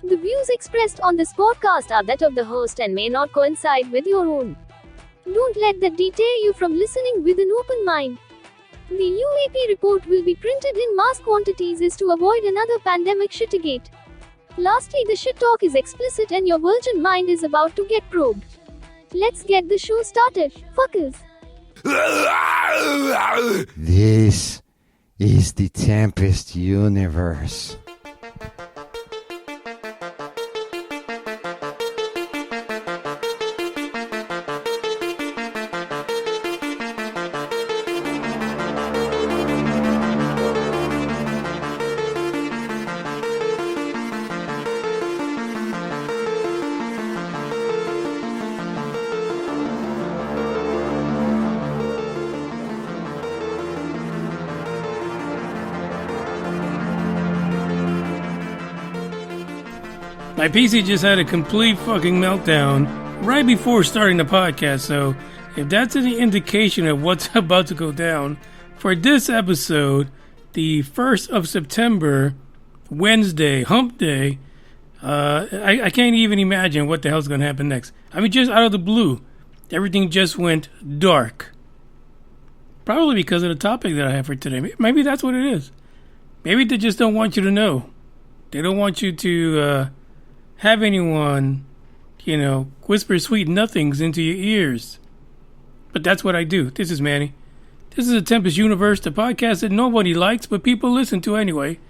The views expressed on this podcast are that of the host and may not coincide with your own. Don't let that deter you from listening with an open mind. The UAP report will be printed in mass quantities is to avoid another pandemic shittigate. Lastly, the shit talk is explicit and your virgin mind is about to get probed. Let's get the show started, fuckers. This is the Tempest Universe. My PC just had a complete fucking meltdown right before starting the podcast, so if that's any indication of what's about to go down, for this episode, the 1st of September, Wednesday, hump day, I can't even imagine what the hell's going to happen next. I mean, just out of the blue, everything just went dark. Probably because of the topic that I have for today. Maybe that's what it is. Maybe they just don't want you to know. They don't want you to have anyone, whisper sweet nothings into your ears. But that's what I do. This is Manny. This is a Tempest Universe, the podcast that nobody likes, but people listen to anyway.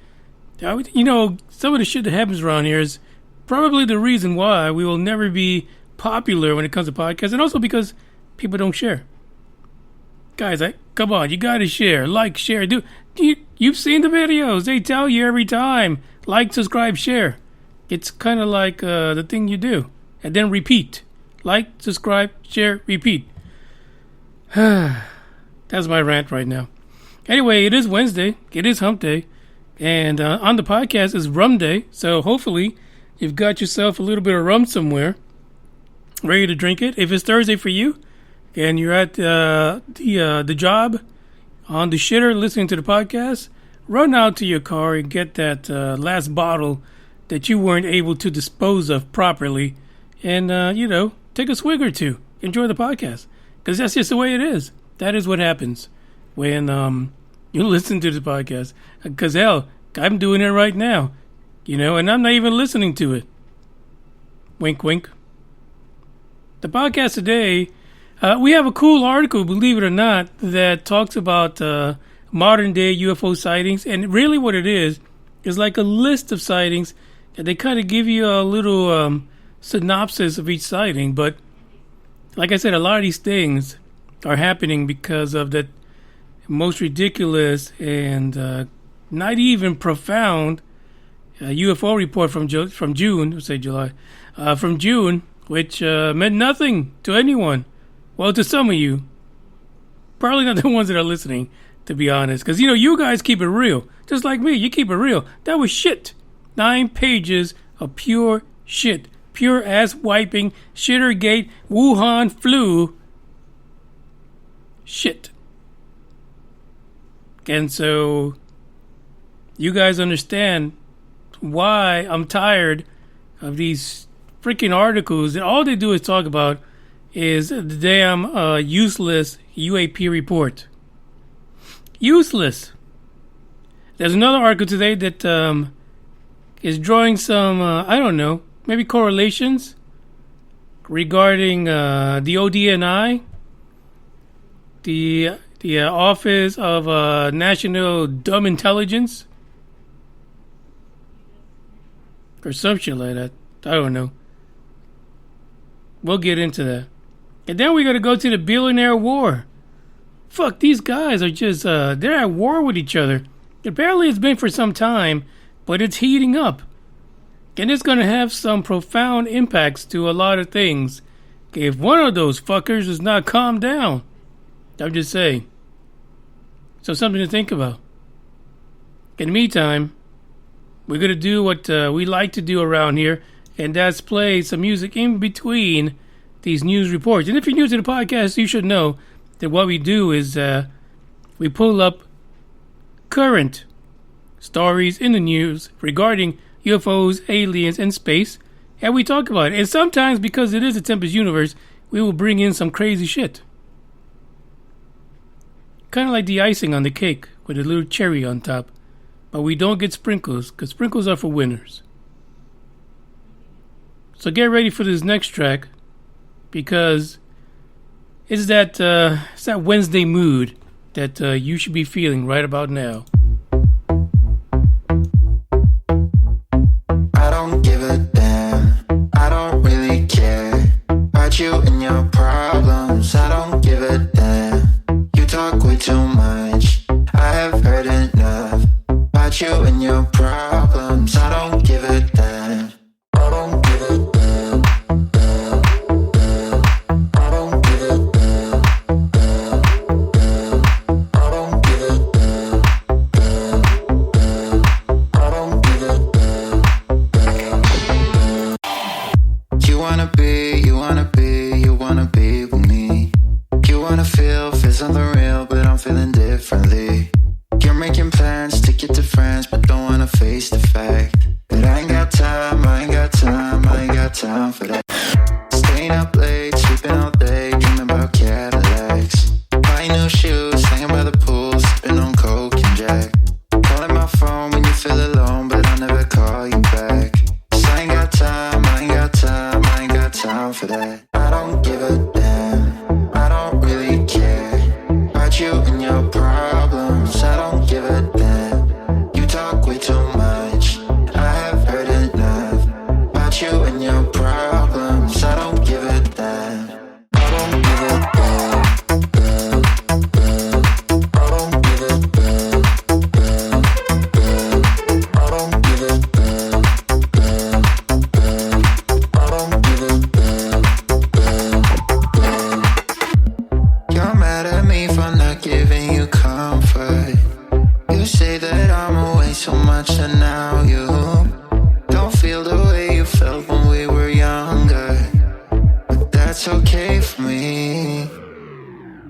Some of the shit that happens around here is probably the reason why we will never be popular when it comes to podcasts, and also because people don't share. Guys, come on, you gotta share. Like, share. You've seen the videos. They tell you every time. Like, subscribe, share. It's kind of like the thing you do. And then repeat. Like, subscribe, share, repeat. That's my rant right now. Anyway, it is Wednesday. It is hump day. And on the podcast is rum day. So hopefully you've got yourself a little bit of rum somewhere. Ready to drink it. If it's Thursday for you and you're at the job on the shitter listening to the podcast, run out to your car and get that last bottle that you weren't able to dispose of properly, and take a swig or two. Enjoy the podcast, because that's just the way it is. That is what happens when you listen to the podcast. Because hell, I'm doing it right now, and I'm not even listening to it. Wink, wink. The podcast today, we have a cool article, believe it or not, that talks about modern day UFO sightings, and really what it is like a list of sightings. They kind of give you a little synopsis of each sighting, but like I said, a lot of these things are happening because of that most ridiculous and not even profound UFO report from June, let's say July, from June, which meant nothing to anyone. Well, to some of you, probably not the ones that are listening, to be honest, because you guys keep it real, just like me. You keep it real. That was shit. 9 pages of pure shit. Pure ass wiping, shittergate, Wuhan flu shit. And so you guys understand why I'm tired of these freaking articles that all they do is talk about is the damn useless UAP report. Useless. There's another article today that is drawing some, maybe correlations regarding the ODNI, the Office of National Dumb Intelligence, or some shit like that. I don't know. We'll get into that. And then we got to go to the Billionaire war. Fuck, these guys are just, they're at war with each other. Apparently it's been for some time, but it's heating up. And it's going to have some profound impacts to a lot of things if one of those fuckers does not calm down. I'm just saying. So something to think about. In the meantime, we're going to do what we like to do around here, and that's play some music in between these news reports. And if you're new to the podcast, you should know that what we do is we pull up current stories in the news regarding UFOs, aliens, and space, and we talk about it. And sometimes, because it is a Tempest universe, we will bring in some crazy shit. Kind of like the icing on the cake with a little cherry on top. But we don't get sprinkles, because sprinkles are for winners. So get ready for this next track, because it's that Wednesday mood that you should be feeling right about now. I don't give a damn, I don't really care about you and your problems. I don't give a damn, you talk way too much. I have heard enough about you and your problems. I don't give a damn, I don't give a damn, damn, damn. I don't give a damn, damn, damn. I don't give a damn, damn, damn. I don't give a damn, damn, damn. You wanna be with me. You wanna feel something real, but I'm feeling differently. You're making plans to get to France, but don't wanna face the fact that I ain't got time, I ain't got time, I ain't got time for that. Staying up late, sleeping all day, dreaming about Cadillacs. Buying new shoes, hanging by the pool, sipping on Coke and Jack. Calling my phone when you feel alone, but I'll never call you back. 'Cause I ain't got time, I ain't got time, I ain't got time for that. I don't give a damn, I don't really care about you and your problems. I don't give a damn, you talk way too much. I have heard enough about you and your problems. I don't give a damn, I don't give a damn, damn, damn. I don't give a damn, damn, damn. I don't give a damn, damn, damn. I don't give a damn, damn, damn. You're mad at me for not giving you comfort. You say that I'm away so much and now you don't feel the way you felt when we were younger. But that's okay for me,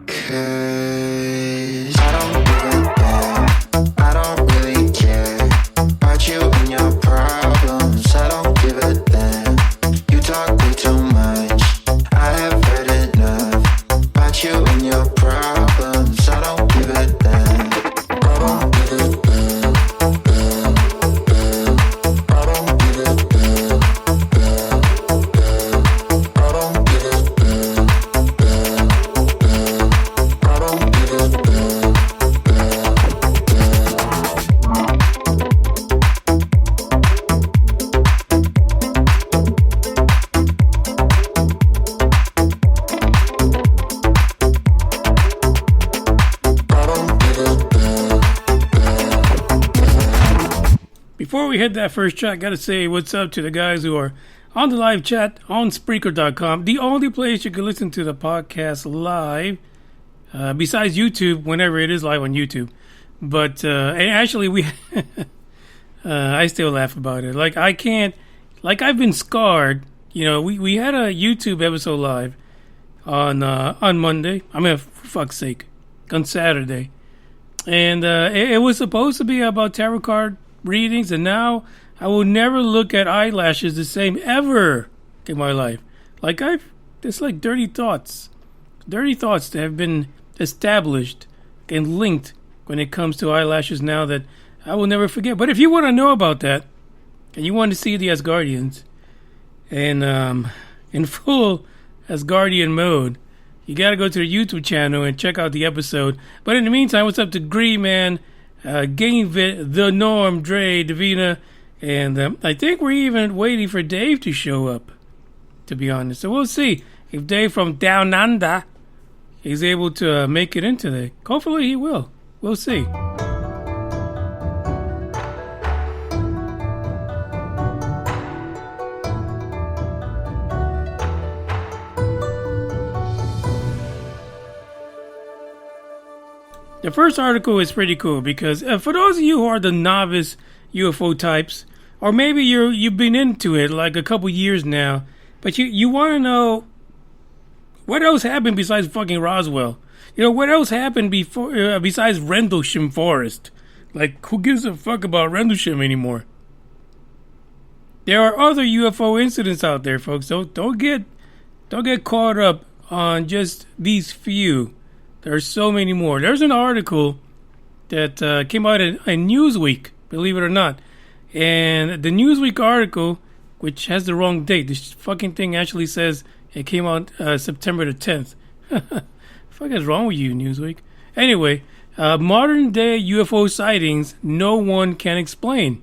'cause I don't give a damn, I don't really care about you and your problems. I don't give a damn, you talk way too much. I have heard enough about you and your problems. I don't give a damn, I don't give a damn, damn, damn. I don't give a damn, damn, damn. I don't give a damn, damn, damn. I don't give a damn, Before we hit that first track, gotta say what's up to the guys who are on the live chat on Spreaker.com, the only place you can listen to the podcast live, besides YouTube, whenever it is live on YouTube. But and actually, we I still laugh about it. Like I've been scarred. You know, we had a YouTube episode live on Monday. I mean, for fuck's sake, on Saturday, and it was supposed to be about tarot card readings, and now I will never look at eyelashes the same ever in my life. Like it's like dirty thoughts that have been established and linked when it comes to eyelashes now that I will never forget. But if you want to know about that, and you want to see the Asgardians and in full Asgardian mode, you got to go to the YouTube channel and check out the episode. But in the meantime, what's up to Green Man, Gainvit, The Norm, Dre, Davina, and I think we're even waiting for Dave to show up, to be honest. So we'll see if Dave from Down Under is able to make it in today. Hopefully he will. We'll see. The first article is pretty cool because for those of you who are the novice UFO types, or maybe you've been into it like a couple years now, but you want to know what else happened besides fucking Roswell. You know, what else happened before besides Rendlesham Forest? Like, who gives a fuck about Rendlesham anymore? there are other UFO incidents out there, folks. Don't get caught up on just these few. There are so many more. There's an article that came out in Newsweek, believe it or not. And the Newsweek article, which has the wrong date, this fucking thing actually says it came out September the 10th. Fuck is wrong with you, Newsweek? Anyway, modern day UFO sightings no one can explain.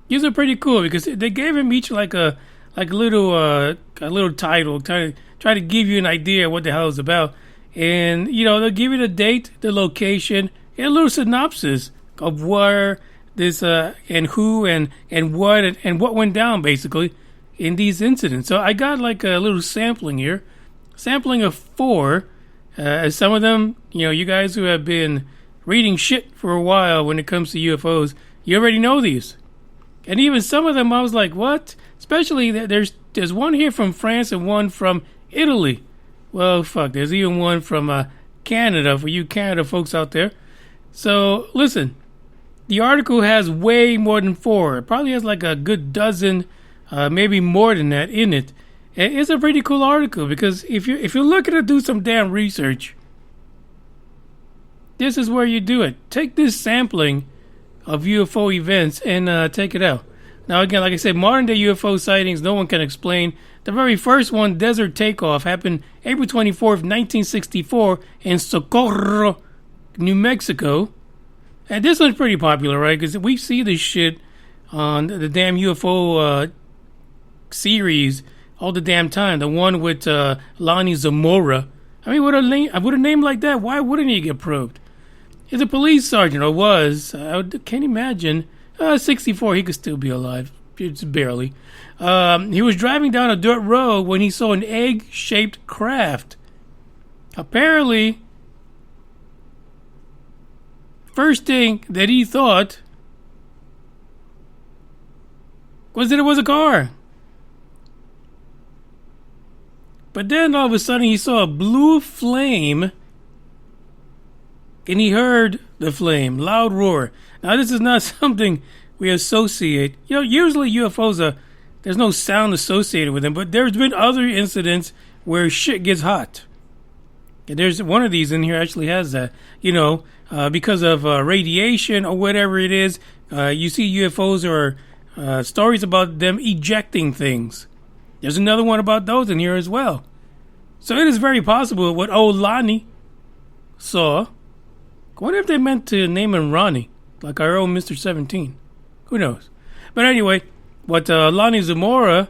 These are pretty cool because they gave him each like a little title, try to give you an idea what the hell it's about. And, they'll give you the date, the location, and a little synopsis of where this, and who, and what went down, basically, in these incidents. So I got like a little sampling here. Sampling of 4. Some of them, you guys who have been reading shit for a while when it comes to UFOs, you already know these. And even some of them, I was like, what? Especially, there's one here from France and one from Italy. Well, fuck, there's even one from Canada, for you Canada folks out there. So, listen, the article has way more than 4. It probably has like a good dozen, maybe more than that in it. And it's a pretty cool article because if you're looking to do some damn research, this is where you do it. Take this sampling of UFO events and take it out. Now, again, like I said, modern day UFO sightings no one can explain. The very first one, Desert Takeoff, happened April 24th, 1964 in Socorro, New Mexico. And this one's pretty popular, right? Because we see this shit on the damn UFO series all the damn time. The one with Lonnie Zamora. I mean, with a name like that, why wouldn't he get probed? He's a police sergeant, or was. I can't imagine. 64, he could still be alive. It's barely. He was driving down a dirt road when he saw an egg-shaped craft. Apparently, first thing that he thought was that it was a car. But then all of a sudden he saw a blue flame and he heard the flame, loud roar. Now this is not something we associate. Usually UFOs there's no sound associated with them, but there's been other incidents where shit gets hot. And there's one of these in here actually has that. Because of radiation or whatever it is, you see UFOs or stories about them ejecting things. There's another one about those in here as well. So it is very possible what old Lonnie saw. I wonder if they meant to name him Ronnie, like our own Mr. 17. Who knows? But anyway, what Lonnie Zamora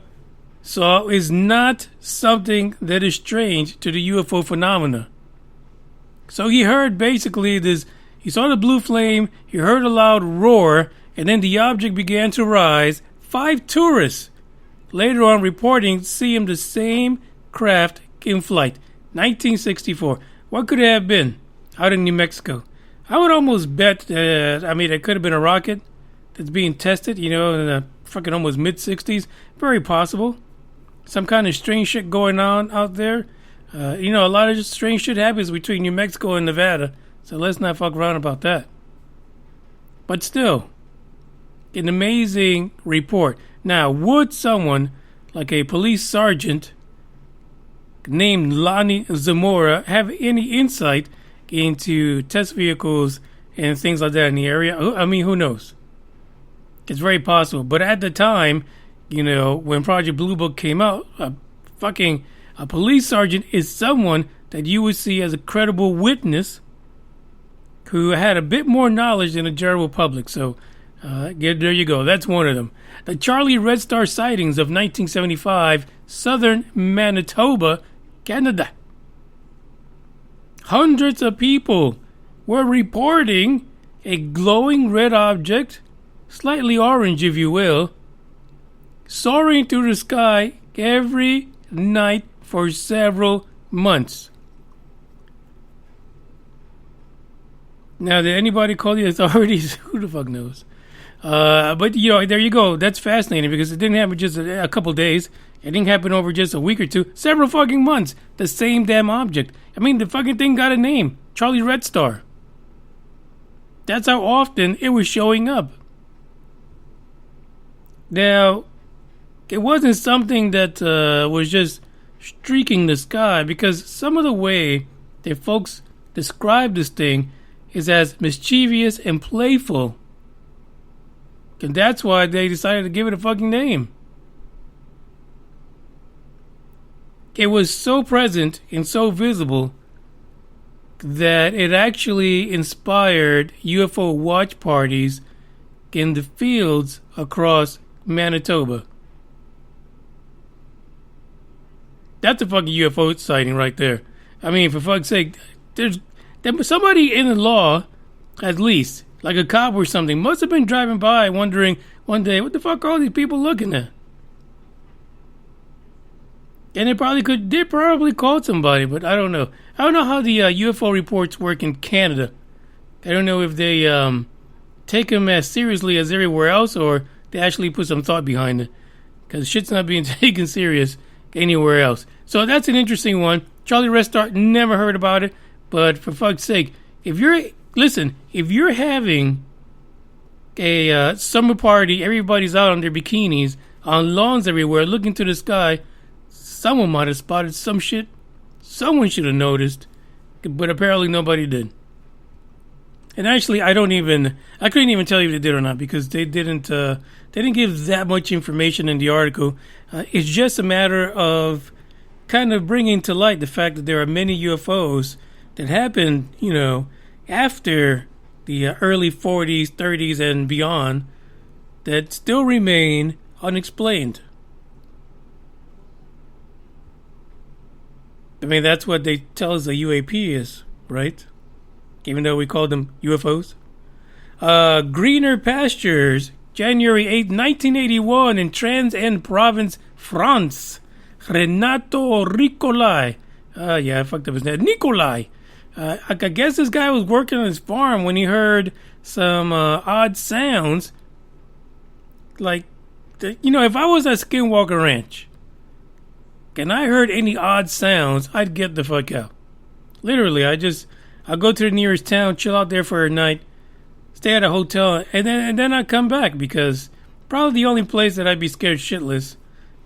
saw is not something that is strange to the UFO phenomena. So he heard basically this, he saw the blue flame, he heard a loud roar, and then the object began to rise. 5 tourists later on reporting seeing the same craft in flight. 1964. What could it have been out in New Mexico? I would almost bet that, it could have been a rocket that's being tested, in the fucking almost mid-60s. Very possible. Some kind of strange shit going on out there. A lot of strange shit happens between New Mexico and Nevada. So let's not fuck around about that. But still, an amazing report. Now, would someone like a police sergeant named Lonnie Zamora have any insight into test vehicles and things like that in the area? Who knows? It's very possible. But at the time, when Project Blue Book came out, a police sergeant is someone that you would see as a credible witness who had a bit more knowledge than the general public. So there you go. That's one of them. The Charlie Red Star sightings of 1975, southern Manitoba, Canada. Hundreds of people were reporting a glowing red object, slightly orange if you will, soaring through the sky every night for several months. Now, did anybody call the authorities? Who the fuck knows? But there you go. That's fascinating because it didn't happen just a couple days. It didn't happen over just a week or two. Several fucking months. The same damn object. The fucking thing got a name. Charlie Red Star. That's how often it was showing up. Now, it wasn't something that was just streaking the sky, because some of the way that folks describe this thing is as mischievous and playful. And that's why they decided to give it a fucking name. It was so present and so visible that it actually inspired UFO watch parties in the fields across Manitoba. That's a fucking UFO sighting right there. I mean, for fuck's sake, there's somebody in the law, at least, like a cop or something, must have been driving by wondering one day, what the fuck are all these people looking at? And they probably called somebody, but I don't know. I don't know how the UFO reports work in Canada. I don't know if they take them as seriously as everywhere else, or they actually put some thought behind it. Because shit's not being taken serious anywhere else. So that's an interesting one. Charlie Restart, never heard about it. But for fuck's sake, if you're having a summer party, everybody's out on their bikinis, on lawns everywhere, looking to the sky, someone might have spotted some shit. Someone should have noticed. But apparently nobody did. And actually, I couldn't even tell you if they did or not, because they didn't give that much information in the article. It's just a matter of kind of bringing to light the fact that there are many UFOs that happened, after the early 40s, 30s, and beyond, that still remain unexplained. I mean, that's what they tell us a UAP is, right? Even though we call them UFOs. Greener pastures, January 8, 1981, in Trans-End Province, France. Renato Ricolai. Yeah, I fucked up his name. Nicolai. I guess this guy was working on his farm when he heard some odd sounds. Like, if I was at Skinwalker Ranch and I heard any odd sounds, I'd get the fuck out. Literally, I'll go to the nearest town, chill out there for a night, stay at a hotel, and then I'd come back, because probably the only place that I'd be scared shitless,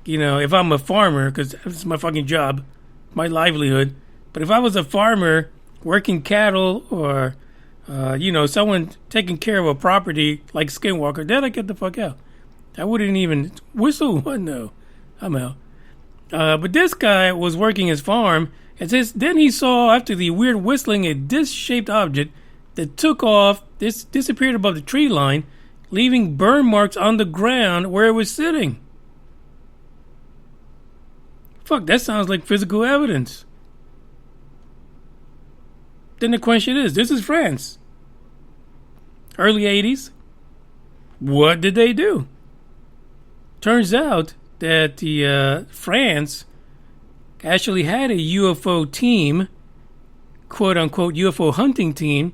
if I'm a farmer, because it's my fucking job, my livelihood. But if I was a farmer working cattle, or someone taking care of a property like Skinwalker, then I'd get the fuck out. I wouldn't even whistle. No, I'm out. But this guy was working his farm, and then he saw, after the weird whistling, a disc-shaped object that took off, disappeared above the tree line, leaving burn marks on the ground where it was sitting. Fuck, that sounds like physical evidence. Then the question is, this is France. Early 80s. What did they do? Turns out that the France actually had a UFO team, quote-unquote UFO hunting team,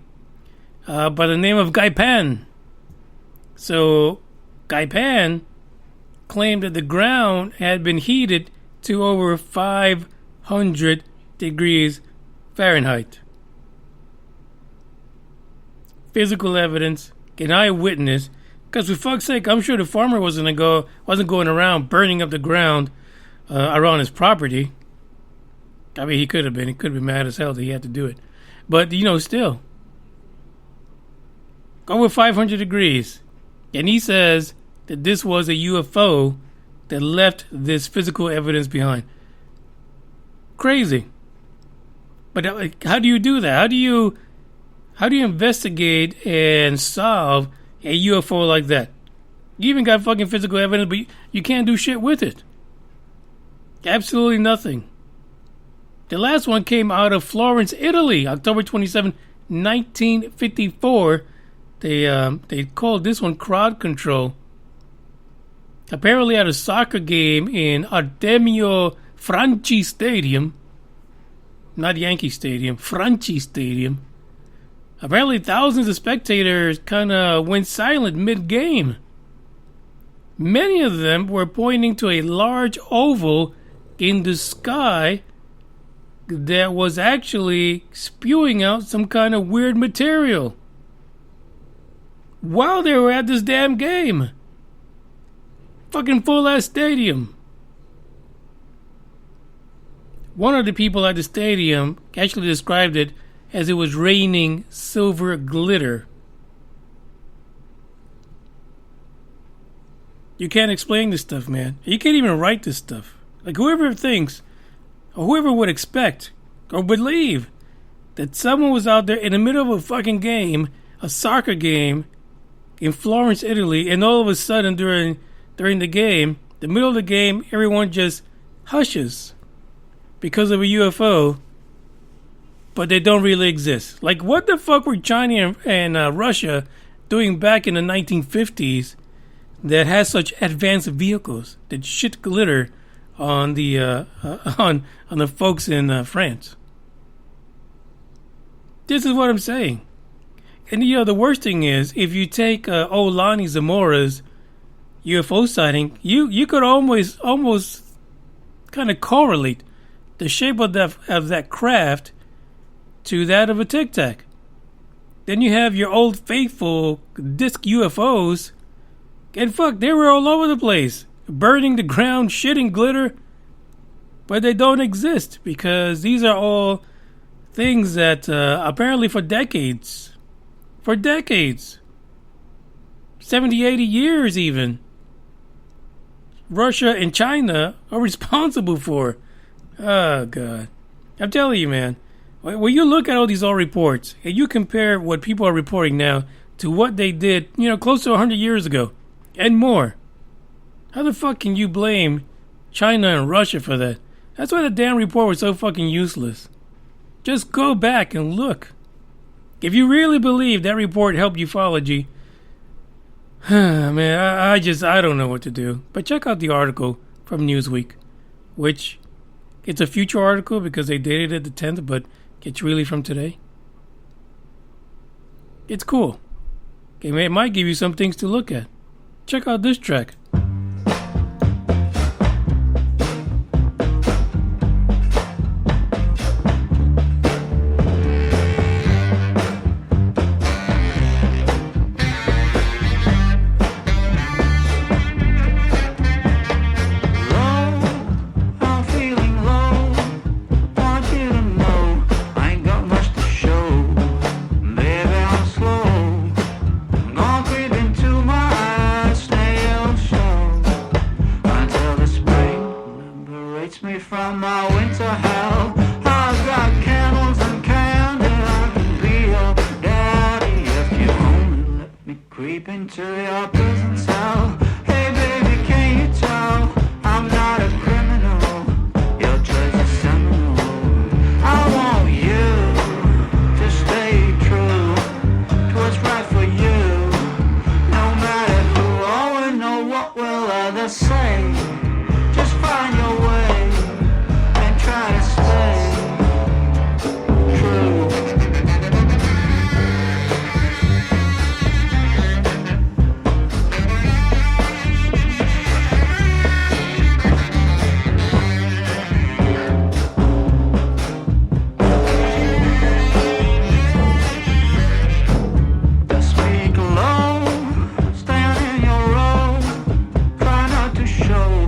by the name of Gaipan. So Gaipan claimed that the ground had been heated to over 500 degrees Fahrenheit. Physical evidence, an eyewitness. Because for fuck's sake, I'm sure the farmer wasn't going around burning up the ground around his property. I mean, he could have been. He could have been mad as hell that he had to do it. But, still. Over 500 degrees. And he says that this was a UFO that left this physical evidence behind. Crazy. But how do you do that? How do you investigate and solve a UFO like that? You even got fucking physical evidence, but you can't do shit with it. Absolutely nothing. The last one came out of Florence, Italy, October 27, 1954. They called this one crowd control. Apparently at a soccer game in Artemio Franchi Stadium. Not Yankee Stadium, Franchi Stadium. Apparently thousands of spectators kind of went silent mid-game. Many of them were pointing to a large oval in the sky that was actually spewing out some kind of weird material while they were at this damn game. Fucking full-ass stadium. One of the people at the stadium actually described it as it was raining silver glitter. You can't explain this stuff, man. You can't even write this stuff. Like, whoever thinks, or whoever would expect, or believe that someone was out there in the middle of a fucking game, a soccer game, in Florence, Italy, and all of a sudden during the game, the middle of the game, everyone just hushes because of a UFO, but they don't really exist. Like, what the fuck were China and Russia doing back in the 1950s that has such advanced vehicles that shit glitter on the on the folks in France? This is what I'm saying. And the worst thing is, if you take old Lonnie Zamora's UFO sighting, you could almost kind of correlate the shape of that craft to that of a Tic Tac. Then you have your old faithful disc UFOs, and fuck, they were all over the place, burning the ground, shitting glitter, but they don't exist because these are all things that apparently for decades, 70, 80 years even, Russia and China are responsible for. Oh, God. I'm telling you, man. When you look at all these old reports and you compare what people are reporting now to what they did, close to 100 years ago and more, how the fuck can you blame China and Russia for that? That's why the damn report was so fucking useless. Just go back and look. If you really believe that report helped ufology, man, I don't know what to do. But check out the article from Newsweek, which it's a future article because they dated it the 10th, but it's really from today. It's cool. Okay, it might give you some things to look at. Check out this track. Stand in your row, try not to show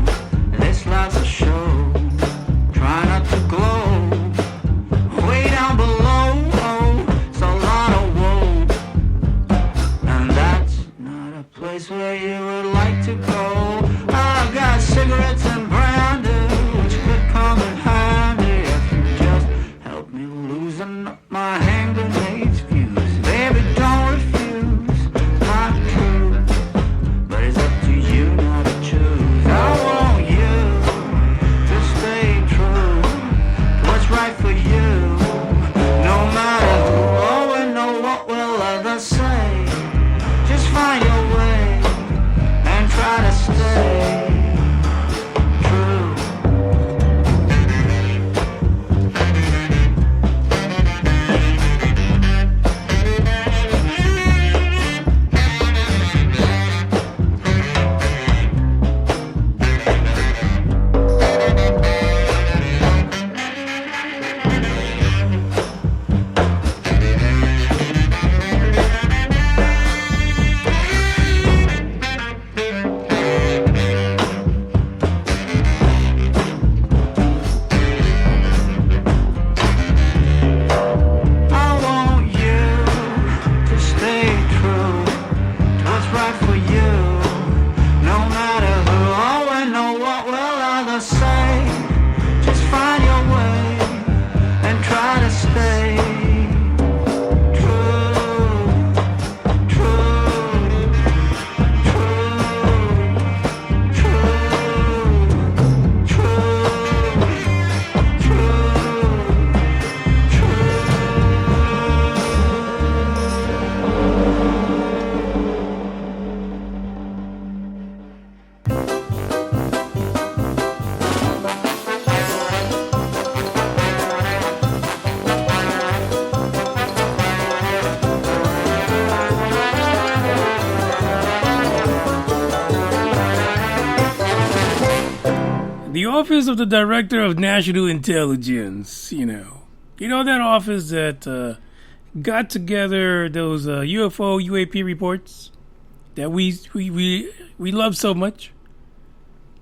The Office of the Director of National Intelligence, you know that office that got together those UFO, UAP reports that we love so much.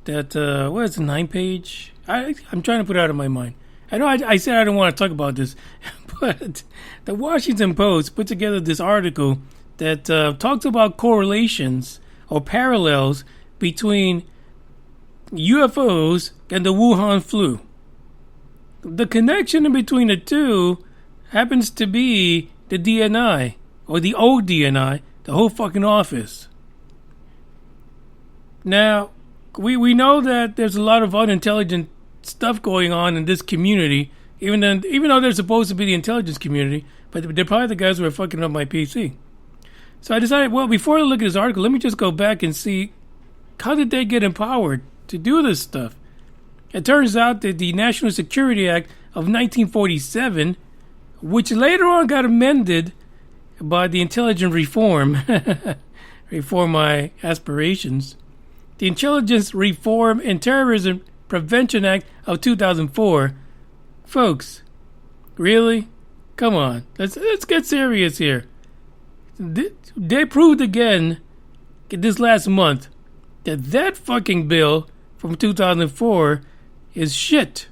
That what is it, 9-page? I'm trying to put it out of my mind. I know I said I don't want to talk about this, but the Washington Post put together this article that talks about correlations or parallels between UFOs and the Wuhan flu. The connection in between the two happens to be the DNI, or the old DNI, the whole fucking office. Now, we know that there's a lot of unintelligent stuff going on in this community, even though they're supposed to be the intelligence community, but they're probably the guys who are fucking up my PC. So I decided, well, before I look at this article, let me just go back and see how did they get empowered to do this stuff. It turns out that the National Security Act of 1947, which later on got amended by the Intelligence Reform, reform my aspirations, the Intelligence Reform and Terrorism Prevention Act of 2004. Folks, really? Come on, let's get serious here. They proved again this last month that fucking bill from 2004 is shit.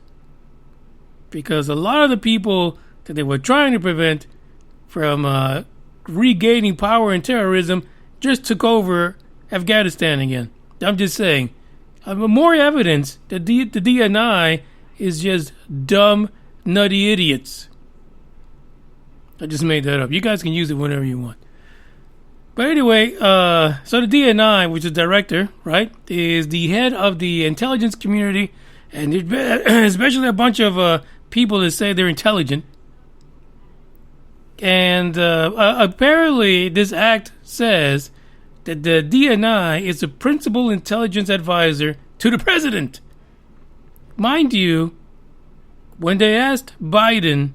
Because a lot of the people that they were trying to prevent from regaining power in terrorism just took over Afghanistan again. I'm just saying. More evidence that the DNI is just dumb, nutty idiots. I just made that up. You guys can use it whenever you want. But anyway, so the DNI, which is director, right, is the head of the intelligence community, and especially a bunch of people that say they're intelligent. And apparently this act says that the DNI is the principal intelligence advisor to the president. Mind you, when they asked Biden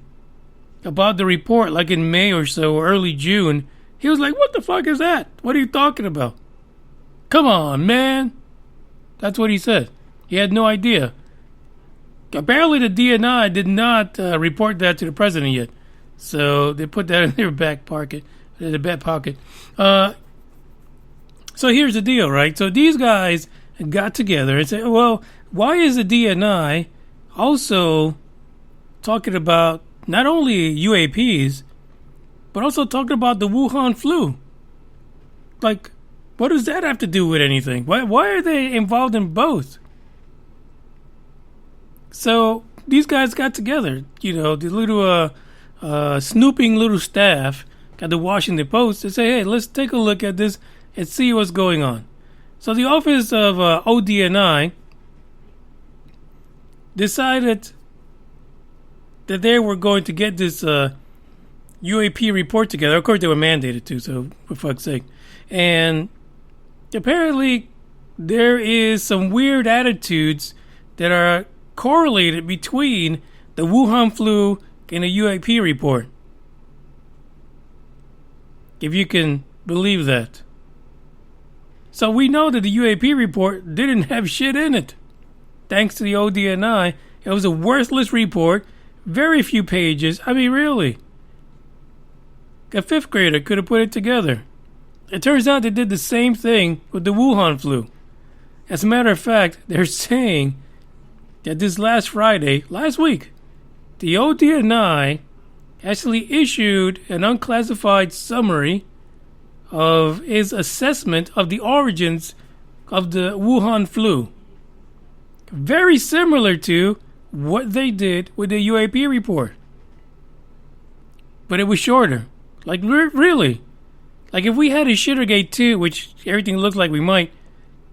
about the report, like in May or so, or early June, he was like, what the fuck is that? What are you talking about? Come on, man. That's what he said. He had no idea. Apparently the DNI did not report that to the president yet. So they put that in their back pocket. So here's the deal, right? So these guys got together and said, well, why is the DNI also talking about not only UAPs, but also talking about the Wuhan flu? Like, what does that have to do with anything? Why are they involved in both? So these guys got together, the little snooping little staff at the Washington Post to say, hey, let's take a look at this and see what's going on. So the office of ODNI decided that they were going to get this UAP report together. Of course, they were mandated to, so for fuck's sake. And apparently, there is some weird attitudes that are correlated between the Wuhan flu and the UAP report. If you can believe that. So we know that the UAP report didn't have shit in it. Thanks to the ODNI, it was a worthless report, very few pages. I mean, really. A fifth grader could have put it together. It turns out they did the same thing with the Wuhan flu. As a matter of fact, they're saying that this last week, the ODNI actually issued an unclassified summary of his assessment of the origins of the Wuhan flu. Very similar to what they did with the UAP report. But it was shorter. Like, really? Like, if we had a Shittergate 2, which everything looks like we might,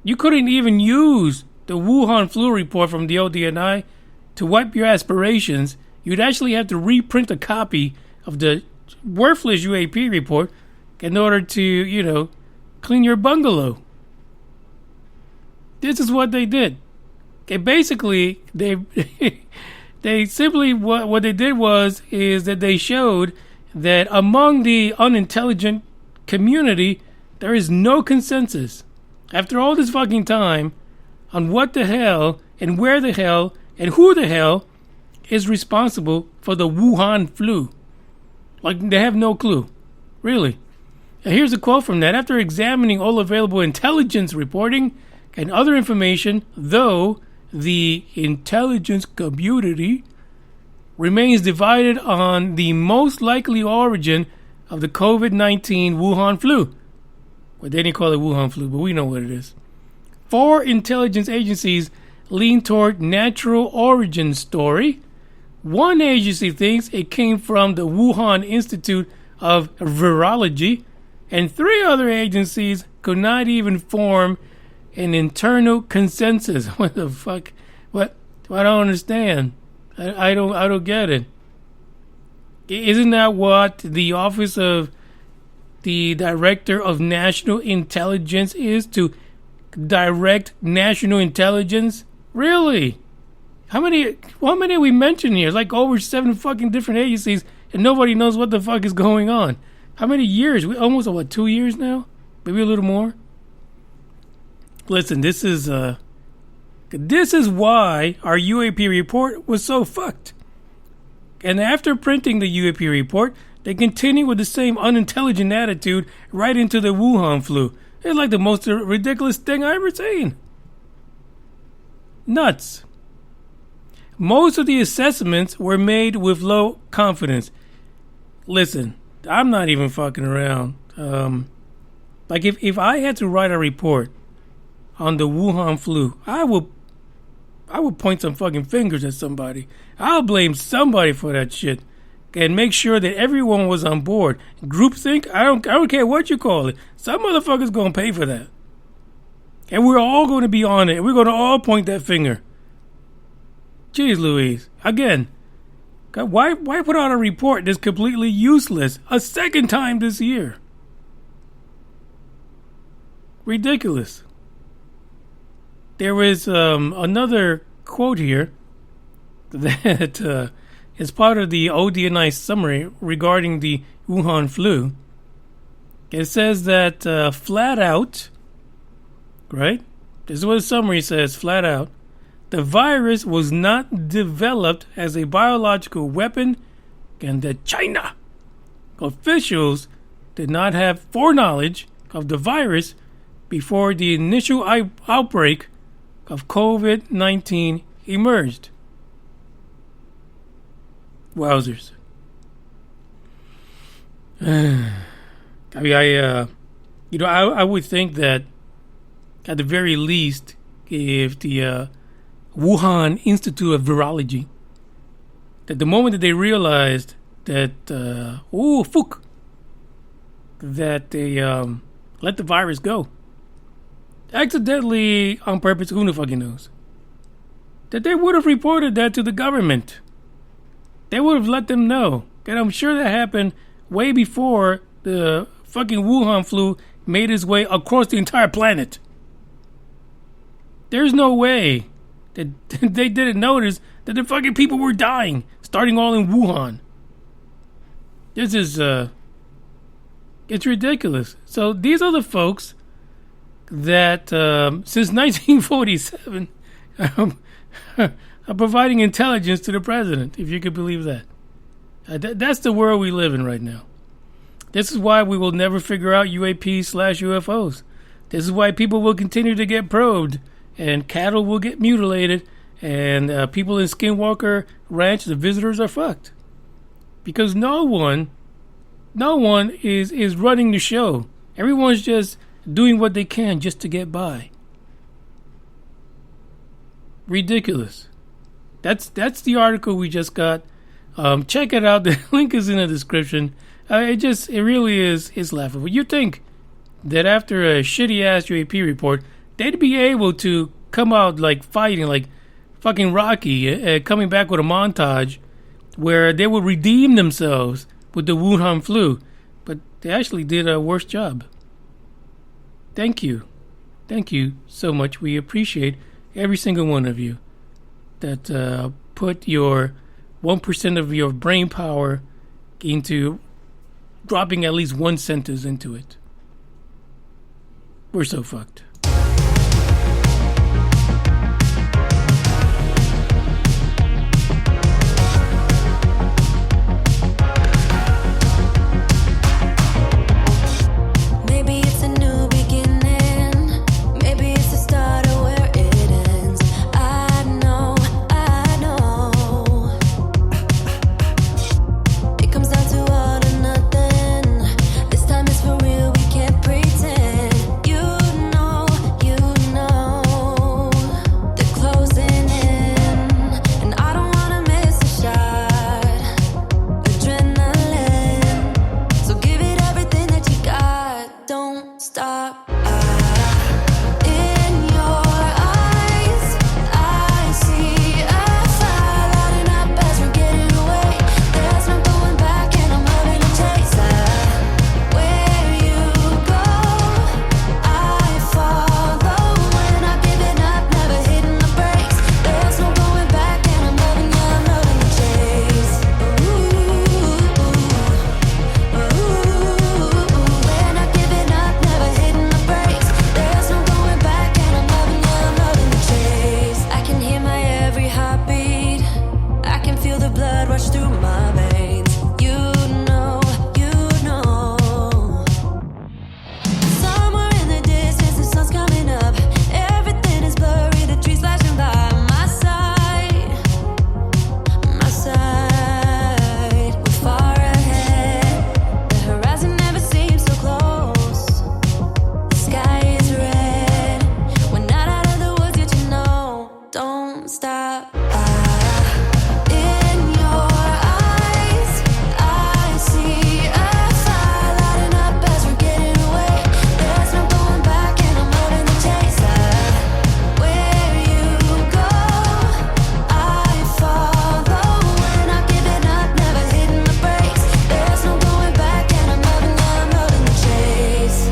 you couldn't even use the Wuhan flu report from the ODNI to wipe your aspirations. You'd actually have to reprint a copy of the worthless UAP report in order to, clean your bungalow. This is what they did. Okay, basically, they simply, what they did is that they showed that among the unintelligent community, there is no consensus. After all this fucking time, on what the hell and where the hell and who the hell is responsible for the Wuhan flu. Like, they have no clue. Really. And here's a quote from that. After examining all available intelligence reporting and other information, though the intelligence community remains divided on the most likely origin of the COVID-19 Wuhan flu. Well, they didn't call it Wuhan flu, but we know what it is. 4 intelligence agencies lean toward natural origin story. One agency thinks it came from the Wuhan Institute of Virology, and 3 other agencies could not even form an internal consensus. What the fuck? What? I don't understand. I don't get it. Isn't that what the Office of the Director of National Intelligence is? To direct national intelligence? Really? How many we mentioned here? It's like over 7 fucking different agencies, and nobody knows what the fuck is going on. How many years? We almost, 2 years now? Maybe a little more? Listen, this is why our UAP report was so fucked. And after printing the UAP report, they continue with the same unintelligent attitude right into the Wuhan flu. It's like the most ridiculous thing I ever seen. Nuts. Most of the assessments were made with low confidence. Listen, I'm not even fucking around. Like if I had to write a report on the Wuhan flu, I would point some fucking fingers at somebody. I'll blame somebody for that shit and make sure that everyone was on board. Groupthink, I don't care what you call it. Some motherfucker's gonna pay for that. And we're all going to be on it. We're going to all point that finger. Jeez Louise. Again, God, why put out a report that's completely useless a second time this year? Ridiculous. There is another quote here that is part of the ODNI summary regarding the Wuhan flu. It says that flat out, right? This is what the summary says, flat out. The virus was not developed as a biological weapon, and that China officials did not have foreknowledge of the virus before the initial outbreak of COVID-19 emerged. Wowzers. I would think that at the very least, if the Wuhan Institute of Virology, that the moment that they realized that, that they let the virus go, accidentally, on purpose, who the fucking knows, that they would have reported that to the government. They would have let them know. And I'm sure that happened way before the fucking Wuhan flu made its way across the entire planet. There's no way that they didn't notice that the fucking people were dying, starting all in Wuhan. This is, it's ridiculous. So these are the folks that, since 1947, are providing intelligence to the president, if you could believe that. That's the world we live in right now. This is why we will never figure out UAP/UFOs. This is why people will continue to get probed, and cattle will get mutilated, and people in Skinwalker Ranch, the visitors, are fucked. Because no one is running the show. Everyone's just doing what they can just to get by. Ridiculous. That's the article we just got. Check it out. The link is in the description. It really is. It's laughable. You think that after a shitty ass UAP report, they'd be able to come out like fighting, like fucking Rocky, coming back with a montage where they would redeem themselves with the Wuhan flu, but they actually did a worse job. Thank you so much. We appreciate every single one of you that put your 1% of your brain power into dropping at least one sentence into it. We're so fucked. won't stop. In your eyes, I see a fire lighting up as we're getting away. There's no going back and I'm loving the chase. Where you go, I follow. We're not giving up, never hitting the brakes. There's no going back and I'm loving the chase.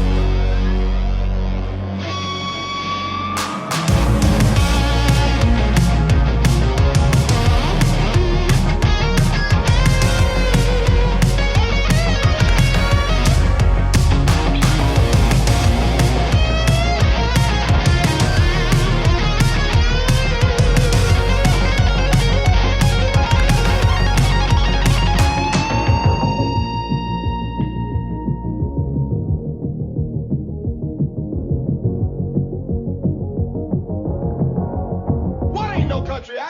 What ain't no country? In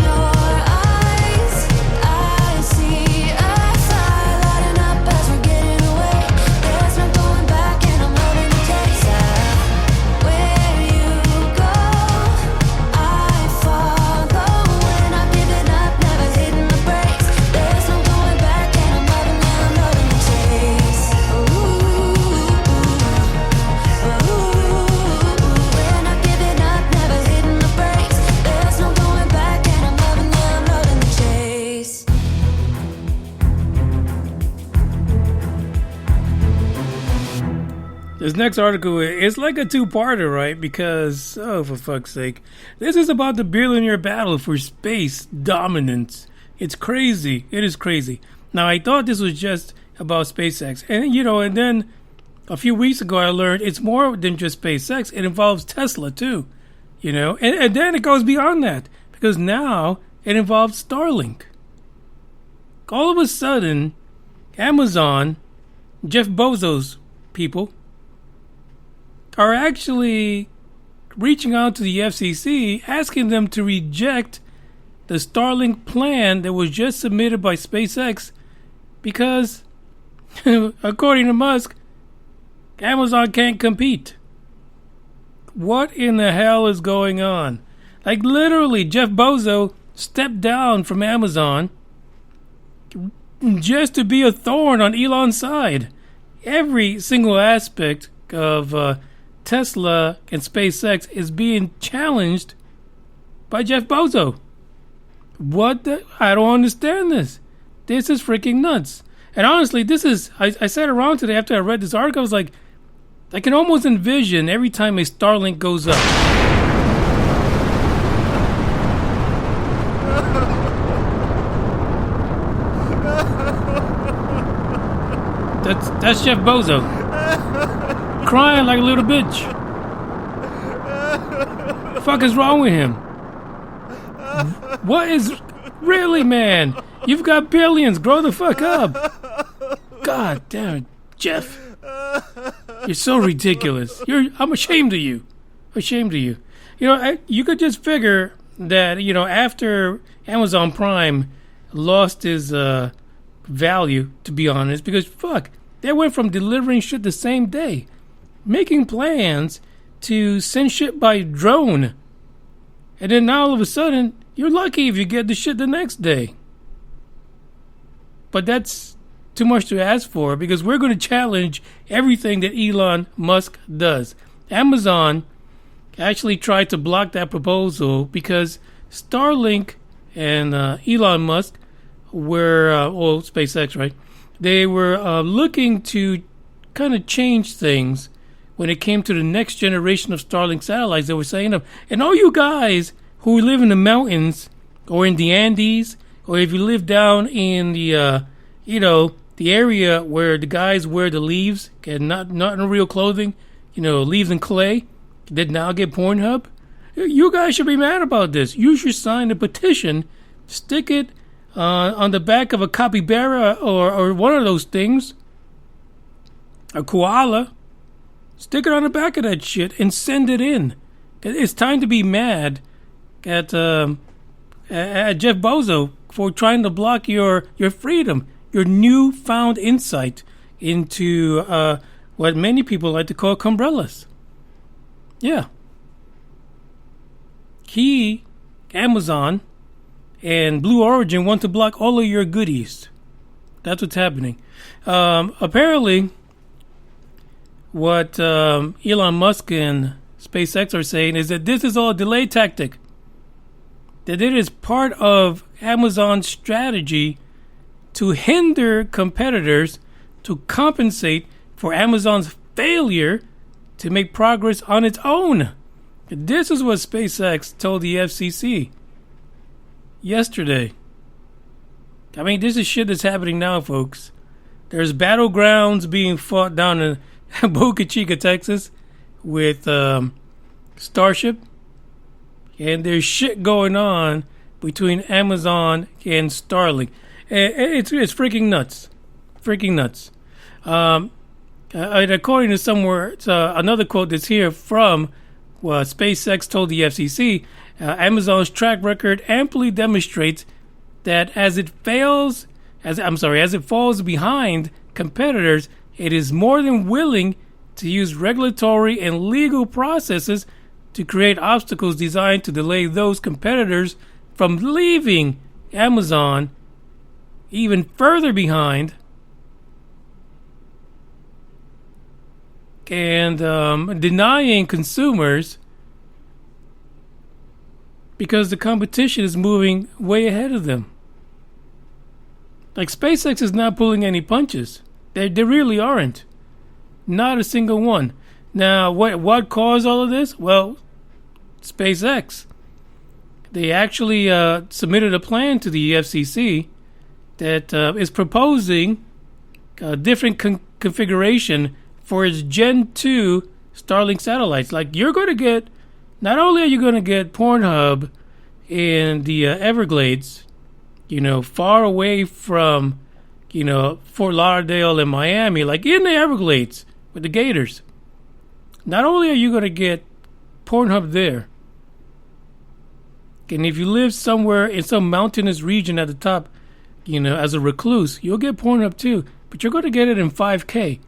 your eyes, I see a fire lighting up as we're getting away. There's no going back and I'm loving the chase. Where you go, I follow. We're not giving up, never hitting the brakes. There's no going back and I'm loving the chase. We're not giving up, never hitting the brakes. There's no going back and I'm loving the chase. This next article is like a two-parter, right? Because, oh, for fuck's sake. This is about the billionaire battle for space dominance. It's crazy. It is crazy. Now, I thought this was just about SpaceX. And, and then a few weeks ago I learned it's more than just SpaceX. It involves Tesla, too. And then it goes beyond that. Because now it involves Starlink. All of a sudden, Amazon, Jeff Bezos people, are actually reaching out to the FCC, asking them to reject the Starlink plan that was just submitted by SpaceX because, according to Musk, Amazon can't compete. What in the hell is going on? Like, literally, Jeff Bezos stepped down from Amazon just to be a thorn on Elon's side. Every single aspect of Tesla and SpaceX is being challenged by Jeff Bezos. I don't understand this. This is freaking nuts. And honestly, I sat around today after I read this article. I was like, I can almost envision every time a Starlink goes up. That's Jeff Bezos. Crying like a little bitch. Fuck is wrong with him? What is really, man? You've got billions. Grow the fuck up. God damn it, Jeff. You're so ridiculous. I'm ashamed of you. Ashamed of you. You could just figure that after Amazon Prime lost his value, to be honest, because fuck, they went from delivering shit the same day, making plans to send shit by drone, and then now all of a sudden you're lucky if you get the shit the next day. But that's too much to ask for, because we're going to challenge everything that Elon Musk does. Amazon actually tried to block that proposal because Starlink and Elon Musk were, SpaceX, right? They were looking to kind of change things when it came to the next generation of Starlink satellites. They were saying, and all you guys who live in the mountains or in the Andes, or if you live down in the, the area where the guys wear the leaves and not in real clothing, leaves and clay, that now get Pornhub, you guys should be mad about this. You should sign a petition, stick it on the back of a capybara or one of those things, a koala, stick it on the back of that shit and send it in. It's time to be mad at Jeff Bezos for trying to block your freedom, your newfound insight into what many people like to call umbrellas. Yeah. Amazon, and Blue Origin want to block all of your goodies. That's what's happening. Apparently, what Elon Musk and SpaceX are saying is that this is all a delay tactic. That it is part of Amazon's strategy to hinder competitors to compensate for Amazon's failure to make progress on its own. This is what SpaceX told the FCC yesterday. I mean, this is shit that's happening now, folks. There's battlegrounds being fought down in Boca Chica, Texas, with Starship, and there's shit going on between Amazon and Starlink. It's freaking nuts, freaking nuts. And according to somewhere, another quote that's here from SpaceX told the FCC, Amazon's track record amply demonstrates that as it falls behind competitors, it is more than willing to use regulatory and legal processes to create obstacles designed to delay those competitors from leaving Amazon even further behind and denying consumers because the competition is moving way ahead of them. Like, SpaceX is not pulling any punches. They really aren't. Not a single one. Now, what caused all of this? Well, SpaceX. They actually submitted a plan to the FCC that is proposing a different configuration for its Gen 2 Starlink satellites. Like, you're going to get, not only are you going to get Pornhub in the Everglades, far away from, Fort Lauderdale and Miami, like in the Everglades with the Gators. Not only are you going to get Pornhub there, and if you live somewhere in some mountainous region at the top, as a recluse, you'll get Pornhub too, but you're going to get it in 5K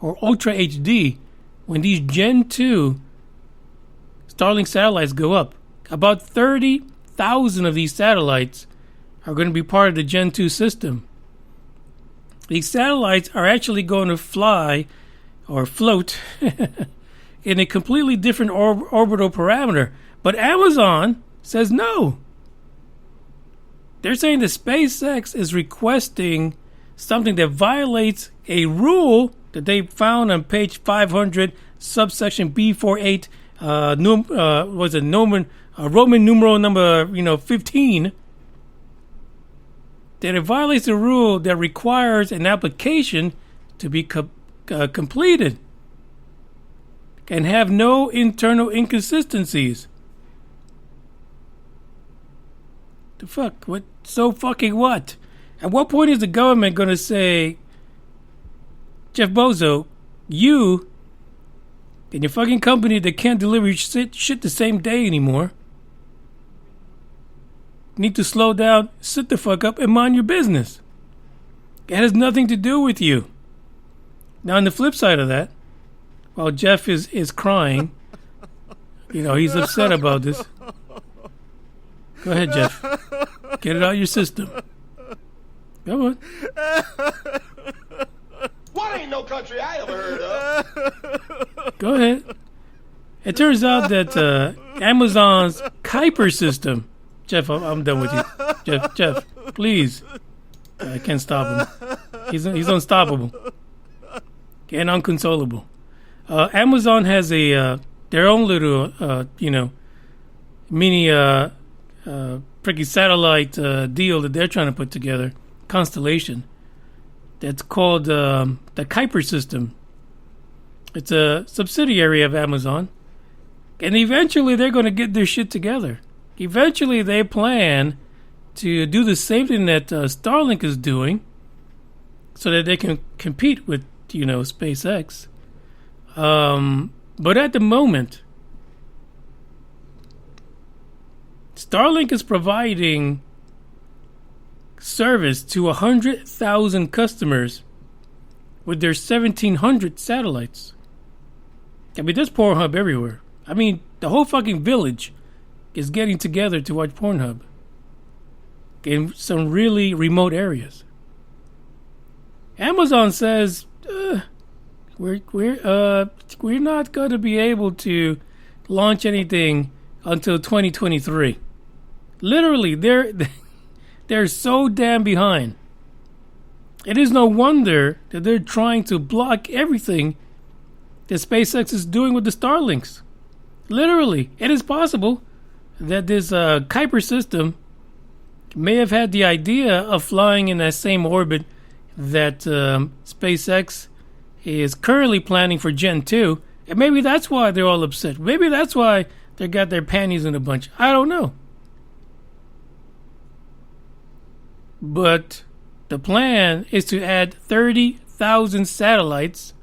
or Ultra HD when these Gen 2 Starlink satellites go up. About 30,000 of these satellites are going to be part of the Gen 2 system. These satellites are actually going to fly or float in a completely different orbital parameter. But Amazon says no. They're saying that SpaceX is requesting something that violates a rule that they found on page 500, subsection B48, Roman numeral number 15. That it violates the rule that requires an application to be completed and have no internal inconsistencies. The fuck? What? So fucking what? At what point is the government going to say, Jeff Bezos, you and your fucking company that can't deliver shit the same day anymore need to slow down, sit the fuck up, and mind your business. It has nothing to do with you. Now, on the flip side of that, while Jeff is crying, he's upset about this. Go ahead, Jeff. Get it out of your system. Come on. What ain't no country I ever heard of? Go ahead. It turns out that Amazon's Kuiper system. Jeff, I'm done with you. Jeff, please. I can't stop him. He's unstoppable and unconsolable. Amazon has their own little, mini freaking satellite deal that they're trying to put together, constellation. That's called the Kuiper system. It's a subsidiary of Amazon, and eventually they're going to get their shit together. Eventually, they plan to do the same thing that Starlink is doing, so that they can compete with SpaceX. But at the moment, Starlink is providing service to 100,000 customers with their 1,700 satellites. I mean, there's Pornhub everywhere. I mean, the whole fucking village is getting together to watch Pornhub in some really remote areas. Amazon says we're not going to be able to launch anything until 2023. Literally, they're so damn behind. It is no wonder that they're trying to block everything that SpaceX is doing with the Starlinks. Literally, it is possible that this Kuiper system may have had the idea of flying in that same orbit that SpaceX is currently planning for Gen 2. And maybe that's why they're all upset. Maybe that's why they got their panties in a bunch. I don't know. But the plan is to add 30,000 satellites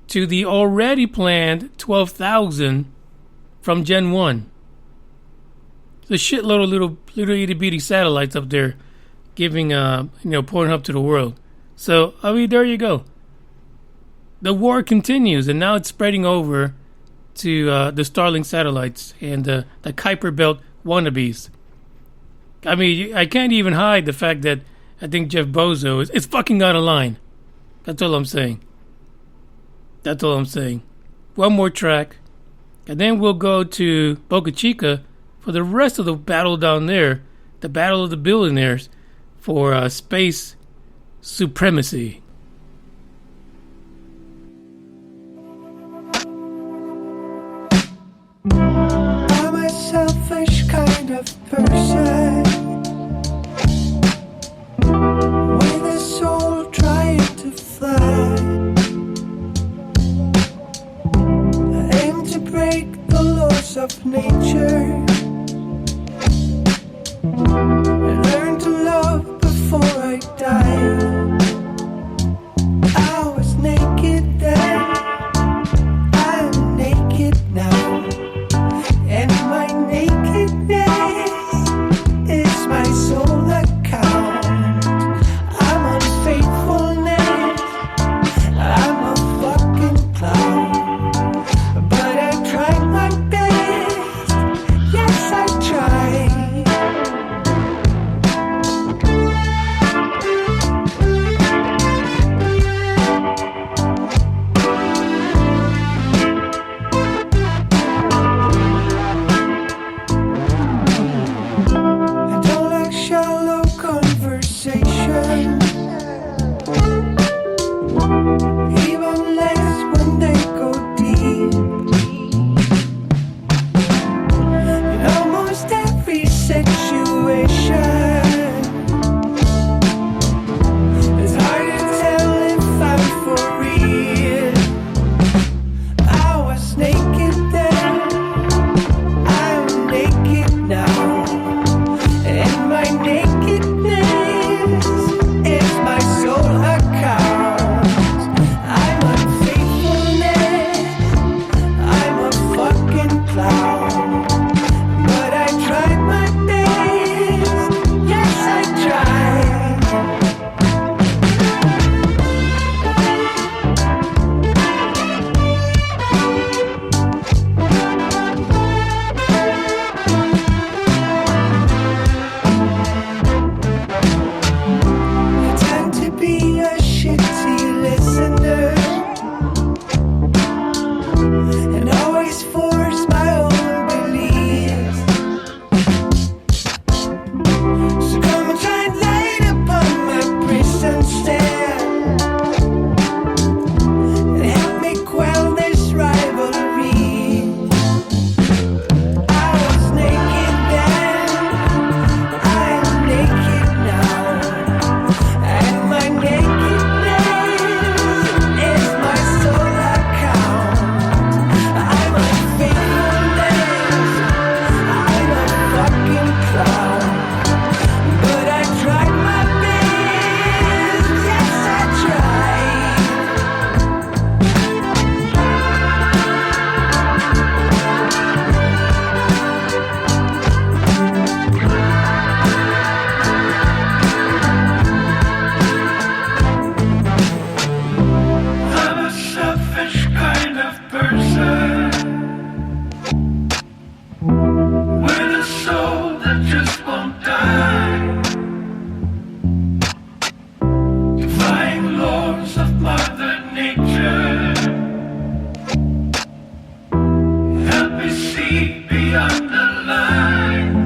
to the already planned 12,000 from Gen 1. It's a shitload of little itty bitty satellites up there giving Pornhub to the world. So, I mean, there you go. The war continues, and now it's spreading over to the Starlink satellites and the Kuiper Belt wannabes. I mean, I can't even hide the fact that I think Jeff Bezos is fucking out of line. That's all I'm saying. That's all I'm saying. One more track, and then we'll go to Boca Chica for the rest of the battle down there, the battle of the billionaires for space supremacy. I'm a selfish kind of person with a soul trying to fly. I aim to break the laws of nature and learn to love before I die. I was naked then, I am naked now. And my nakedness is my sole account. I'm unfaithfulness, I'm a fucking clown. But I tried my best, yeah, beyond the line.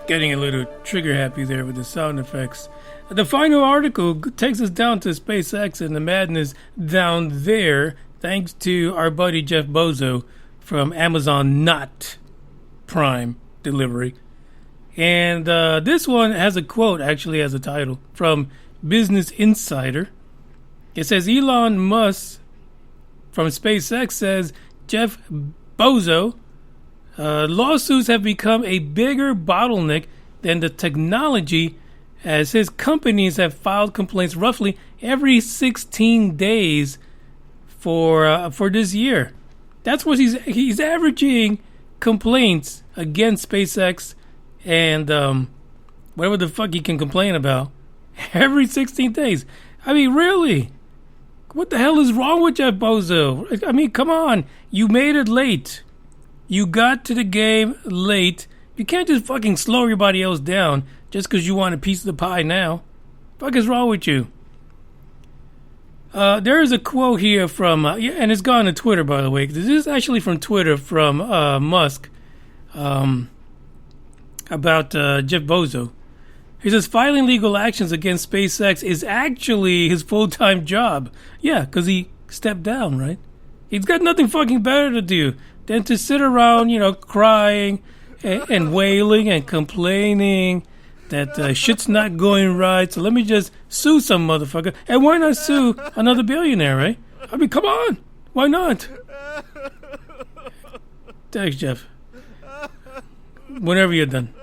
Getting a little trigger happy there with the sound effects. The final article takes us down to SpaceX and the madness down there, thanks to our buddy Jeff Bezos from Amazon Not Prime Delivery. And this one has a quote, actually as a title, from Business Insider. It says, Elon Musk from SpaceX says Jeff Bezos lawsuits have become a bigger bottleneck than the technology, as his companies have filed complaints roughly every 16 days for this year. That's what he's averaging complaints against SpaceX and whatever the fuck he can complain about every 16 days. I mean, really? What the hell is wrong with Jeff Bezos? I mean, come on. You made it late. You got to the game late. You can't just fucking slow everybody else down just because you want a piece of the pie now. Fuck is wrong with you? There is a quote here from, and it's gone to Twitter, by the way. This is actually from Twitter from Musk about Jeff Bezos. He says, filing legal actions against SpaceX is actually his full-time job. Yeah, because he stepped down, right? He's got nothing fucking better to do than to sit around, crying and wailing and complaining that shit's not going right. So let me just sue some motherfucker. And why not sue another billionaire, right? I mean, come on. Why not? Thanks, Jeff. Whenever you're done.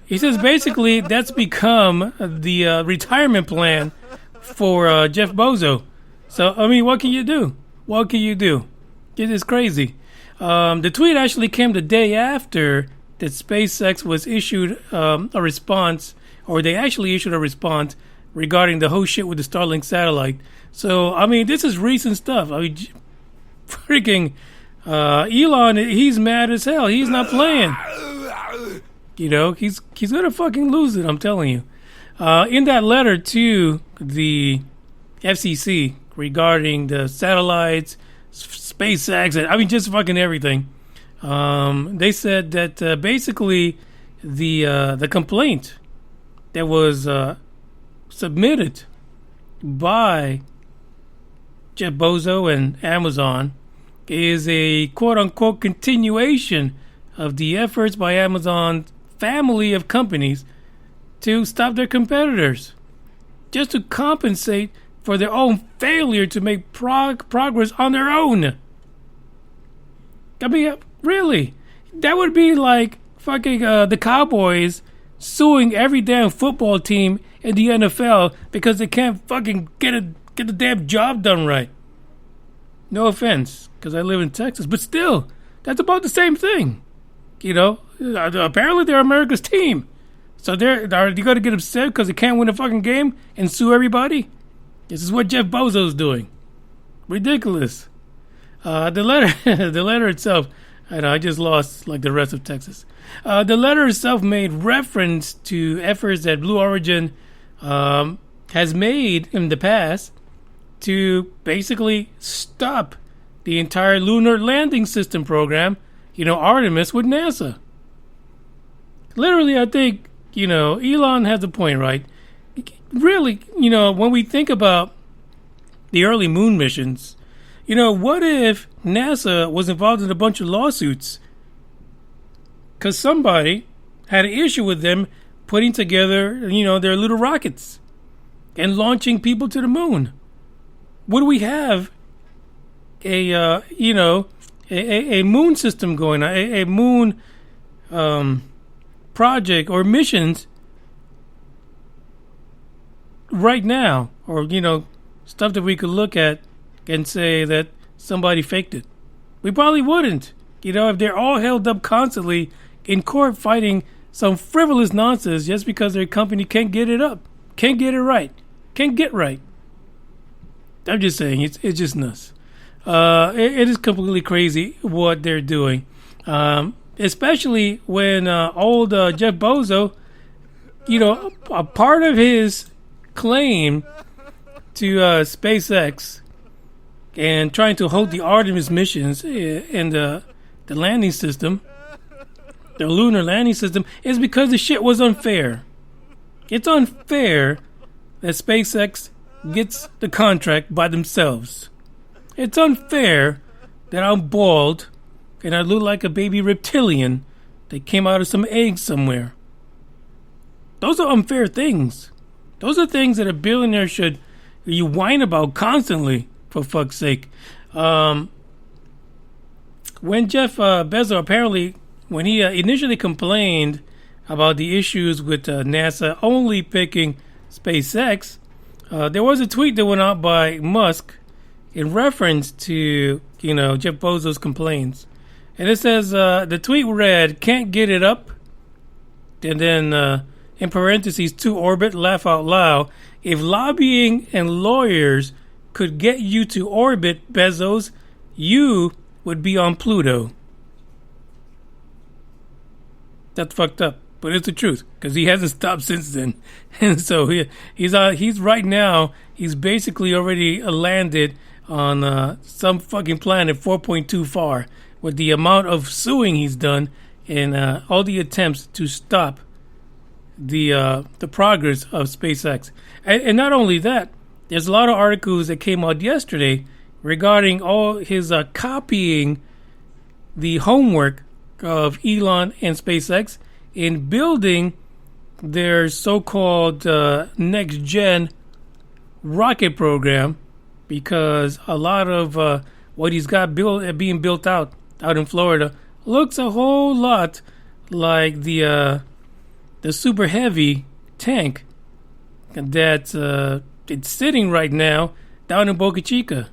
He says basically that's become the retirement plan for Jeff Bezos. So, I mean, what can you do? What can you do? It is crazy. The tweet actually came the day after that SpaceX was issued a response, or they actually issued a response regarding the whole shit with the Starlink satellite. So, I mean, this is recent stuff. I mean, freaking Elon, he's mad as hell. He's not playing. He's gonna fucking lose it, I'm telling you. In that letter to the FCC regarding the satellites, SpaceX, and I mean just fucking everything. They said that basically the complaint that was submitted by Jeff Bezos and Amazon is a quote-unquote continuation of the efforts by Amazon's family of companies to stop their competitors, just to compensate for their own failure to make progress on their own. I mean, really? That would be like fucking the Cowboys suing every damn football team in the NFL because they can't fucking get the damn job done right. No offense, because I live in Texas, but still, that's about the same thing. Apparently they're America's team. So are you going to get upset because they can't win a fucking game and sue everybody? This is what Jeff Bezos is doing. Ridiculous. The letter itself, I just lost like the rest of Texas. The letter itself made reference to efforts that Blue Origin has made in the past to basically stop the entire lunar landing system program, Artemis, with NASA. Literally, I think, Elon has a point, right? Really, when we think about the early moon missions, what if NASA was involved in a bunch of lawsuits because somebody had an issue with them putting together, their little rockets and launching people to the moon? Would we have a moon system going on, a moon project or missions right now, or stuff that we could look at and say that somebody faked it? We probably wouldn't. If they're all held up constantly in court fighting some frivolous nonsense just because their company can't get it up, can't get it right, can't get right. I'm just saying, it's just nuts. It is completely crazy what they're doing. especially when old Jeff Bezos, a part of his claim to SpaceX and trying to hold the Artemis missions and the landing system, the lunar landing system, is because the shit was unfair. It's unfair that SpaceX gets the contract by themselves. It's unfair that I'm bald and I look like a baby reptilian that came out of some eggs somewhere. Those are unfair things. Those are things that a billionaire should whine about constantly, for fuck's sake. When Jeff Bezos apparently, when he initially complained about the issues with NASA only picking SpaceX, there was a tweet that went out by Musk in reference to, Jeff Bezos' complaints. And it says, the tweet read, "Can't get it up." And then, in parentheses, "to orbit, laugh out loud. If lobbying and lawyers could get you to orbit, Bezos, you would be on Pluto." That's fucked up, but it's the truth because he hasn't stopped since then. And so he's right now, he's basically already landed on some fucking planet 4.2 far with the amount of suing he's done and all the attempts to stop the progress of SpaceX. And not only that, there's a lot of articles that came out yesterday regarding all his copying the homework of Elon and SpaceX in building their so-called next-gen rocket program, because a lot of what he's got being built out in Florida looks a whole lot like the super heavy tank that it's sitting right now down in Boca Chica.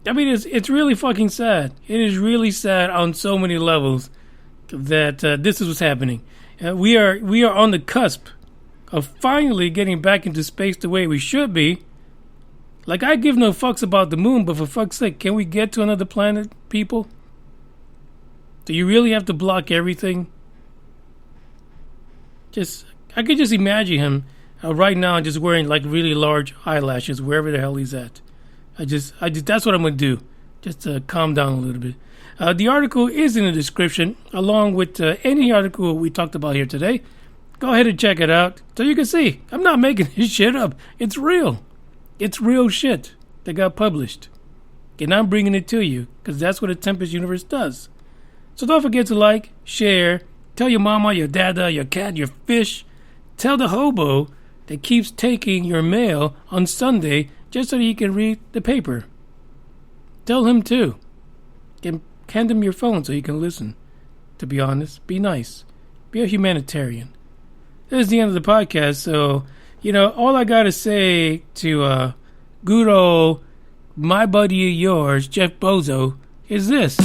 I mean, it's really fucking sad. It is really sad on so many levels that this is what's happening. We are on the cusp of finally getting back into space the way we should be. Like, I give no fucks about the moon, but for fuck's sake, can we get to another planet, people? Do you really have to block everything? I could just imagine him right now just wearing like really large eyelashes wherever the hell he's at. I just that's what I'm gonna do, just to calm down a little bit. The article is in the description, along with any article we talked about here today. Go ahead and check it out so you can see I'm not making this shit up. It's real. It's real shit that got published, and I'm bringing it to you because that's what a Tempest Universe does. So don't forget to like, share, tell your mama, your dada, your cat, your fish. Tell the hobo that keeps taking your mail on Sunday just so that he can read the paper. Tell him too. Hand him your phone so he can listen. To be honest, be nice. Be a humanitarian. This is the end of the podcast, so, all I gotta say to good old my buddy of yours, Jeff Bezos, is this.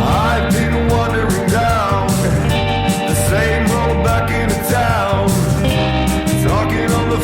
I've been wandering down the same road back into town, talking on the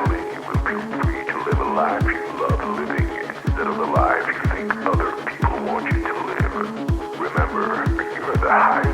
finally you will feel free to live a life you love living instead of the life you think other people want you to live. Remember, you're the highest